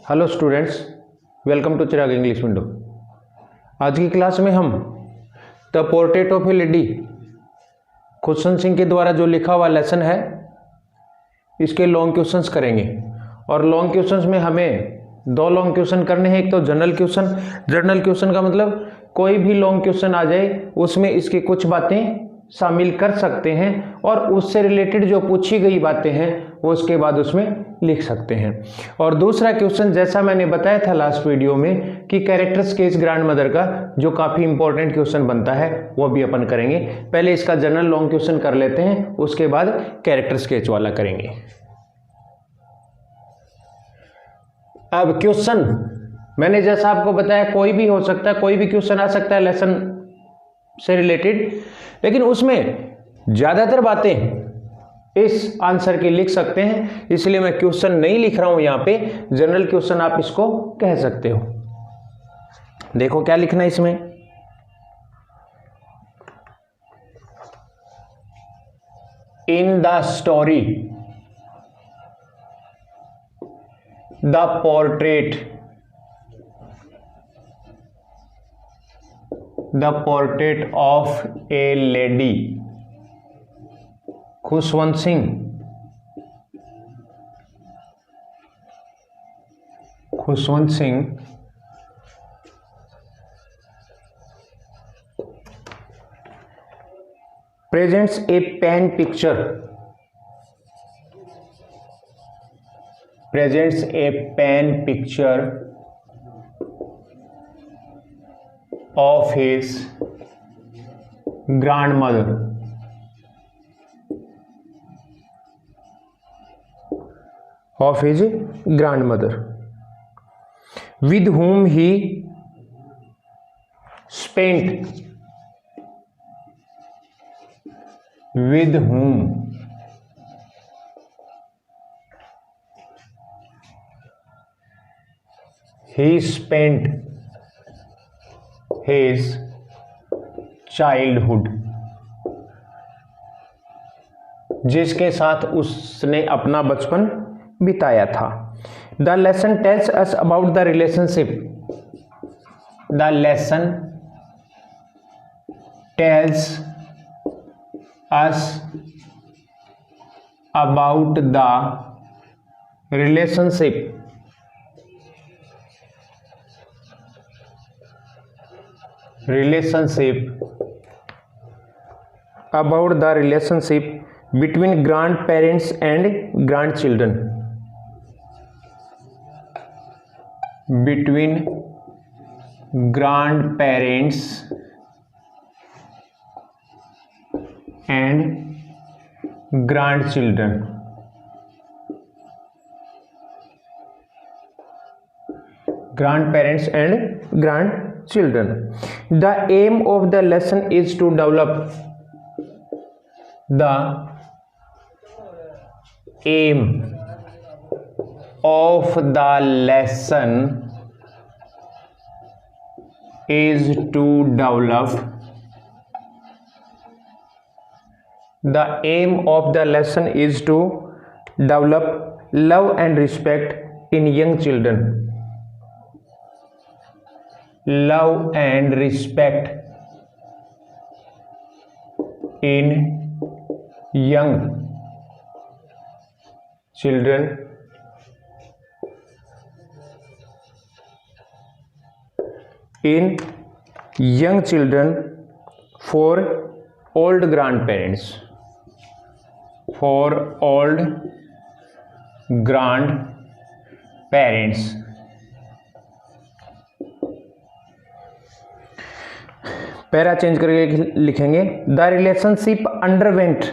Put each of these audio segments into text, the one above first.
Hello students, welcome to Chirag English window. आज की class में हम the portrait of a lady Khushwant Singh के द्वारा जो लिखा हुआ लेसन है इसके लॉन्ग क्वेश्चंस करेंगे। और लॉन्ग क्वेश्चंस में हमें दो लॉन्ग क्वेश्चन करने हैं। एक तो जनरल क्वेश्चन। जनरल क्वेश्चन का मतलब कोई भी लॉन्ग क्वेश्चन आ जाए उसमें इसकी कुछ बातें शामिल कर सकते हैं और उससे रिलेटेड जो पूछी गई बातें हैं वो उसके बाद उसमें लिख सकते हैं। और दूसरा क्वेश्चन, जैसा मैंने बताया था लास्ट वीडियो में कि कैरेक्टर स्केच ग्रैंड मदर का जो काफ़ी इंपॉर्टेंट क्वेश्चन बनता है वो भी अपन करेंगे। पहले इसका जनरल लॉन्ग क्वेश्चन कर लेते हैं, उसके बाद कैरेक्टर स्केच वाला करेंगे। अब क्वेश्चन मैंने जैसा आपको बताया कोई भी हो सकता है, कोई भी क्वेश्चन आ सकता है लेसन से रिलेटेड, लेकिन उसमें ज़्यादातर बातें इस आंसर के लिख सकते हैं, इसलिए मैं क्वेश्चन नहीं लिख रहा हूं यहां पे। जनरल क्वेश्चन आप इसको कह सकते हो। देखो क्या लिखना है इसमें। In the story the portrait of a lady Khushwant Singh presents a pen picture of his grandmother with whom he spent his childhood, जिसके साथ उसने अपना बचपन बिताया था। The lesson tells us about the relationship. The lesson tells us about the relationship between grandparents and grandchildren. Grandparents and grandchildren. The aim of the lesson is to develop love and respect in young children. For old grandparents. Para change करके लिखेंगे the relationship underwent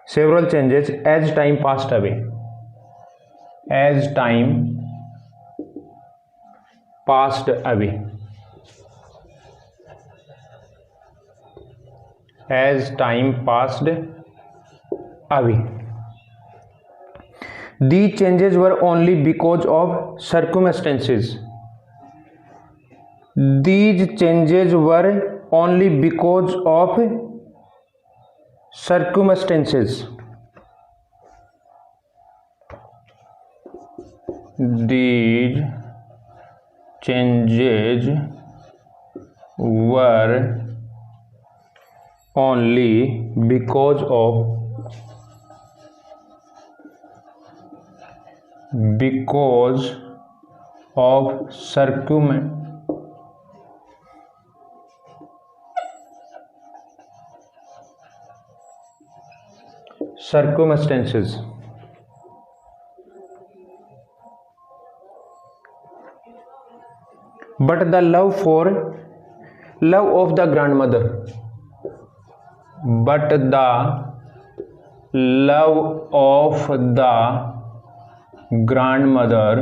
several changes as time passed away. passed away. As time passed away. These changes were only because of circumstances. These changes were only because of circumstances. These changes were only because of circumstances. But the love of the grandmother, but the love of the grandmother,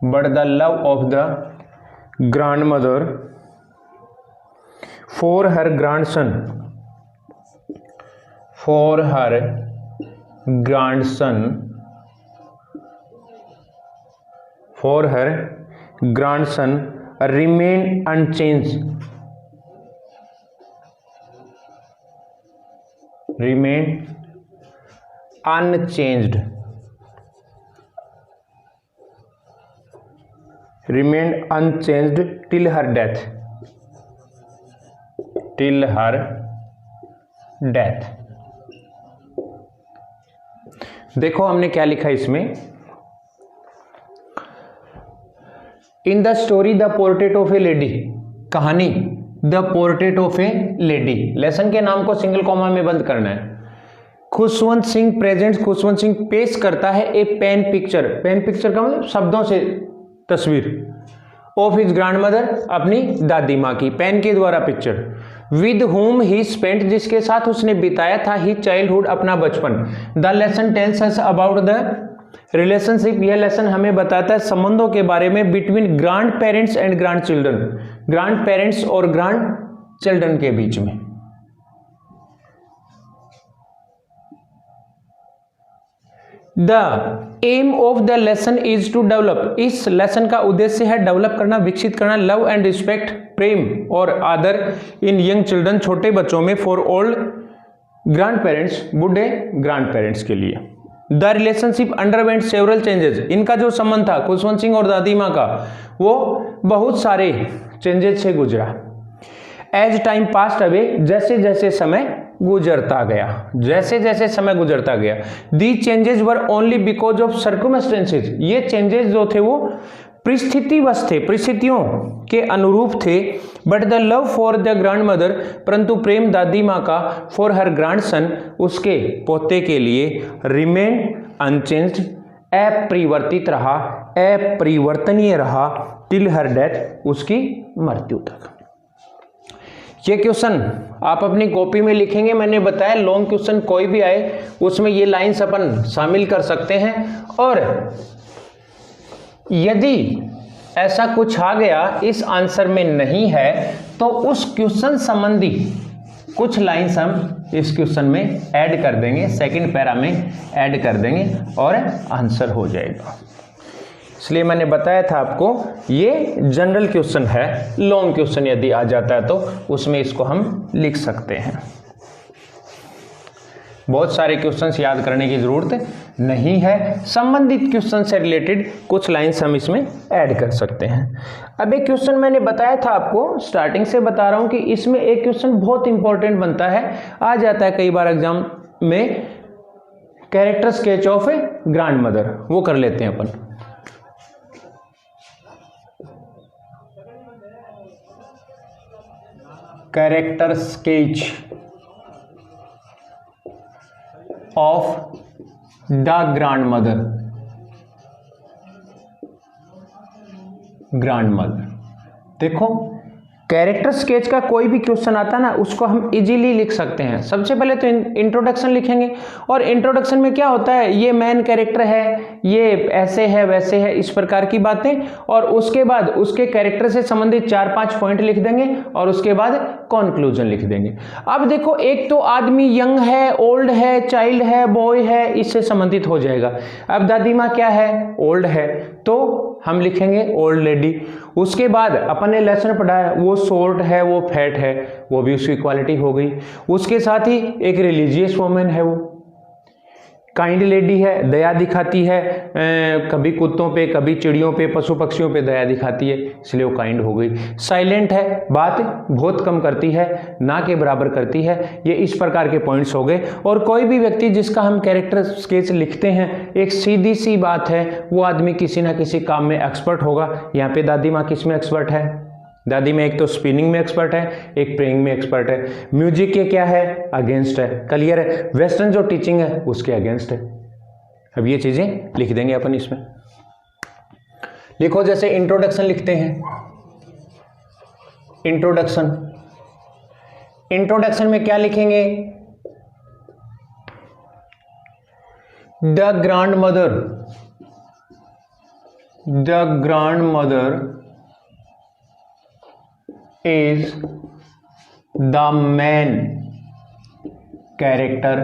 but the love of the grandmother for her grandson, remained unchanged. Till her death. देखो हमने क्या लिखा इसमें, in the story the portrait of a lady, कहानी the portrait of a lady, lesson के नाम को single comma में बंद करना है। खुशवंत सिंह प्रेजेंट, खुशवंत सिंह पेश करता है a pen picture, pen picture का मतलब शब्दों से तस्वीर, ऑफ हिज ग्रैंडमदर, अपनी दादी माँ की, पेन के द्वारा picture, with home he spent, जिसके साथ उसने बिताया था ही चाइल्डहुड, अपना बचपन। The lesson tells us about the relationship, यह लेसन हमें बताता है संबंधों के बारे में between grand parents and grand children, grand parents और ग्रांड चिल्ड्रन के बीच में। The aim of the lesson is to develop, इस लेसन का उद्देश्य है डेवलप करना, विकसित करना, लव एंड रिस्पेक्ट, प्रेम और आदर इन यंग चिल्ड्रन, छोटे बच्चों में, फॉर ओल्ड ग्रांड पेरेंट्स, बूढ़े ग्रांड पेरेंट्स के लिए। The relationship underwent several changes, इनका जो संबंध था खुशवंत सिंह और दादी माँ का, वो बहुत सारे चेंजेस से गुजरा। एज टाइम पास्ट अवे, जैसे जैसे समय गुजरता गया, these changes were only because of circumstances, ये चेंजेस जो थे वो परिस्थितिवश थे, परिस्थितियों के अनुरूप थे। But the love for the grand mother, परंतु प्रेम दादी माँ का, फॉर हर ग्रैंडसन, उसके पोते के लिए, रिमेन अनचेंज्ड, अपरिवर्तित रहा, अपरिवर्तनीय रहा, टिल हर डेथ, उसकी मृत्यु तक। ये क्वेश्चन आप अपनी कॉपी में लिखेंगे, मैंने बताया लॉन्ग क्वेश्चन कोई भी आए उसमें ये लाइंस अपन शामिल कर सकते हैं, और यदि ऐसा कुछ आ गया इस आंसर में नहीं है तो उस क्वेश्चन संबंधी कुछ लाइंस हम इस क्वेश्चन में ऐड कर देंगे, सेकंड पैरा में ऐड कर देंगे और आंसर हो जाएगा। इसलिए मैंने बताया था आपको ये जनरल क्वेश्चन है, लॉन्ग क्वेश्चन यदि आ जाता है तो उसमें इसको हम लिख सकते हैं। बहुत सारे क्वेश्चंस याद करने की जरूरत नहीं है, संबंधित क्वेश्चन से रिलेटेड कुछ लाइंस हम इसमें ऐड कर सकते हैं। अब एक क्वेश्चन मैंने बताया था आपको, स्टार्टिंग से बता रहा हूं कि इसमें एक क्वेश्चन बहुत इंपॉर्टेंट बनता है, आ जाता है कई बार एग्जाम में, character sketch of a grand mother, वो कर लेते हैं अपन। Character sketch of the grand mother, देखो कैरेक्टर स्केच का कोई भी क्वेश्चन आता ना उसको हम इजीली लिख सकते हैं। सबसे पहले तो इंट्रोडक्शन लिखेंगे, और इंट्रोडक्शन में क्या होता है, ये मेन कैरेक्टर है, ये ऐसे है वैसे है, इस प्रकार की बातें, और उसके बाद उसके कैरेक्टर से संबंधित 4-5 पॉइंट लिख देंगे और उसके बाद कॉन्क्लूजन लिख देंगे। अब देखो, एक तो आदमी यंग है, ओल्ड है, चाइल्ड है, बॉय है, इससे संबंधित हो जाएगा। अब दादी माँ क्या है? ओल्ड है, तो हम लिखेंगे ओल्ड लेडी। उसके बाद अपन ने लेसन पढ़ा है, वो शॉर्ट है, वो फैट है, वो भी उसकी क्वालिटी हो गई। उसके साथ ही एक रिलीजियस वुमेन है, वो काइंड लेडी है, दया दिखाती है, कभी कुत्तों पे, कभी चिड़ियों पे, पशु पक्षियों पे दया दिखाती है, इसलिए वो काइंड हो गई। साइलेंट है, बात बहुत कम करती है, ना के बराबर करती है। ये इस प्रकार के पॉइंट्स हो गए। और कोई भी व्यक्ति जिसका हम कैरेक्टर स्केच लिखते हैं, एक सीधी सी बात है, वो आदमी किसी ना किसी काम में एक्सपर्ट होगा। यहाँ पे दादी माँ किस में एक्सपर्ट है? दादी में एक तो स्पिनिंग में एक्सपर्ट है, एक प्रेइंग में एक्सपर्ट है। म्यूजिक के क्या है? अगेंस्ट है, क्लियर है। वेस्टर्न जो टीचिंग है उसके अगेंस्ट है। अब ये चीजें लिख देंगे अपन इसमें। लिखो, जैसे इंट्रोडक्शन लिखते हैं। इंट्रोडक्शन, इंट्रोडक्शन में क्या लिखेंगे? The grand mother is the main character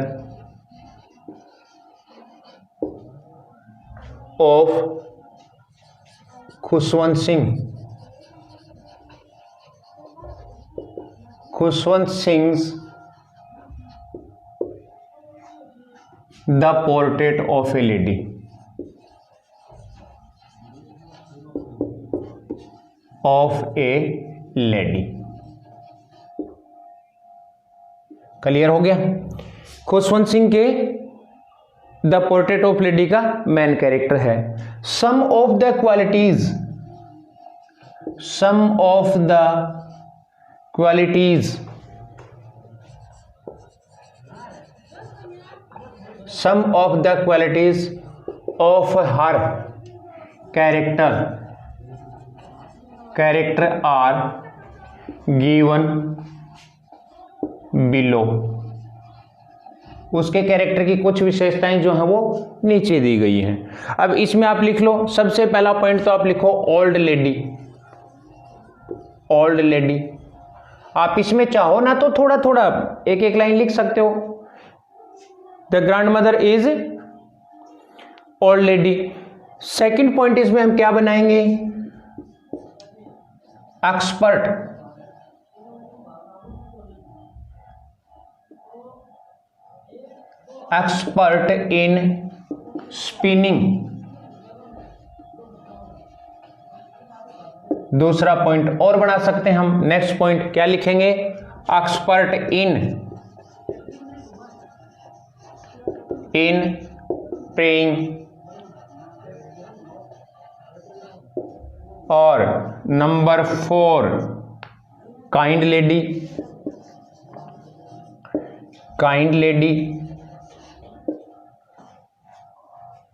of Khushwant Singh's The Portrait of a Lady। Clear हो गया? खुशवंत सिंह के द पोर्ट्रेट ऑफ लेडी का मेन कैरेक्टर है। Some of the qualities of her character are given below. उसके कैरेक्टर की कुछ विशेषताएं जो हैं वो नीचे दी गई हैं। अब इसमें आप लिख लो, सबसे पहला पॉइंट तो आप लिखो ओल्ड लेडी। आप इसमें चाहो ना तो थोड़ा थोड़ा एक एक लाइन लिख सकते हो। The grand mother is old lady. Second point इसमें हम क्या बनाएंगे? Expert in spinning. दूसरा पॉइंट और बना सकते हैं हम। नेक्स्ट पॉइंट क्या लिखेंगे? Expert in praying. और नंबर 4 काइंड लेडी।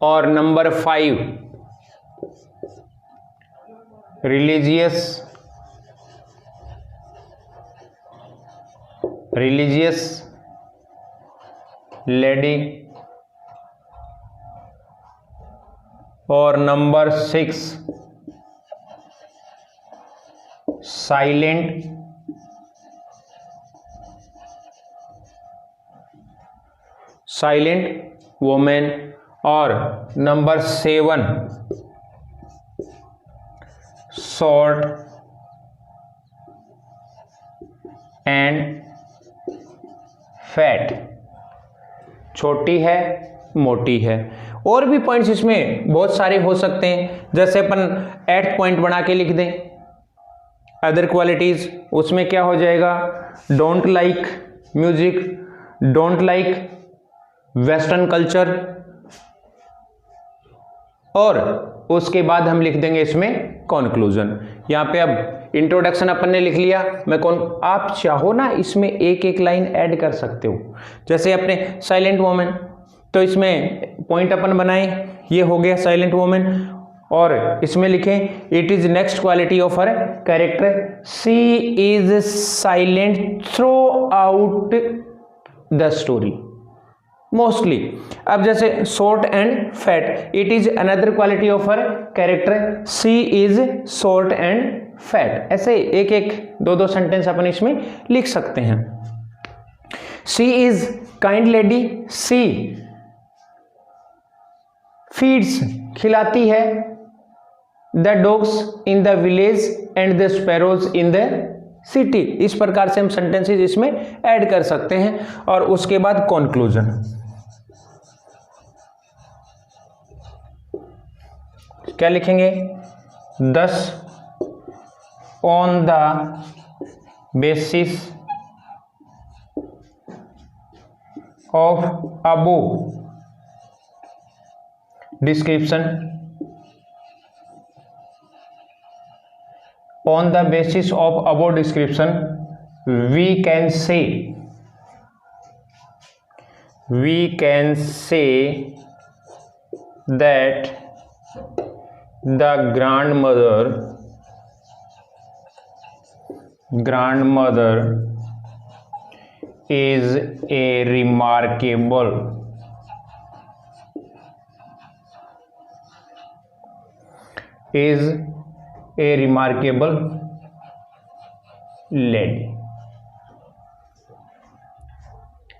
और नंबर 5 रिलीजियस लेडी। और नंबर 6 साइलेंट वुमेन। और नंबर 7 शॉर्ट एंड फैट, छोटी है मोटी है। और भी पॉइंट्स इसमें बहुत सारे हो सकते हैं, जैसे अपन 8 पॉइंट बना के लिख दें। अदर क्वालिटीज, उसमें क्या हो जाएगा? Don't like music, don't like western culture. और उसके बाद हम लिख देंगे इसमें कॉन्क्लूजन। यहाँ पे अब इंट्रोडक्शन अपन ने लिख लिया। आप चाहो ना इसमें एक एक लाइन ऐड कर सकते हो, जैसे अपने साइलेंट वुमेन, तो इसमें पॉइंट अपन बनाए, ये हो गया साइलेंट वुमेन। और इसमें लिखें it is next quality of her character, she is silent throughout the story. Mostly. अब जैसे short and fat, it is another quality of her character, she is short and fat. ऐसे एक एक दो दो सेंटेंस अपन इसमें लिख सकते हैं। She is kind lady, she feeds खिलाती है, the dogs in the village and the sparrows in the city. इस प्रकार से हम सेंटेंसेस इसमें ऐड कर सकते हैं। और उसके बाद कंक्लूजन, क्या लिखेंगे? 10 on the basis of above description, on the basis of above description we can say that the grandmother is a remarkable lady.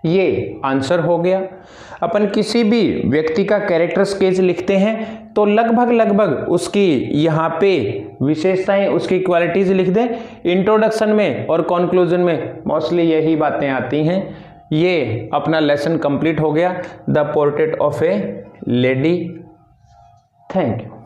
ये आंसर हो गया। अपन किसी भी व्यक्ति का कैरेक्टर स्केच लिखते हैं तो लगभग उसकी यहाँ पे विशेषताएं, उसकी क्वालिटीज लिख दें। इंट्रोडक्शन में और कंक्लूजन में मोस्टली यही बातें आती हैं। ये अपना लेसन कंप्लीट हो गया, the portrait of a lady. Thank you.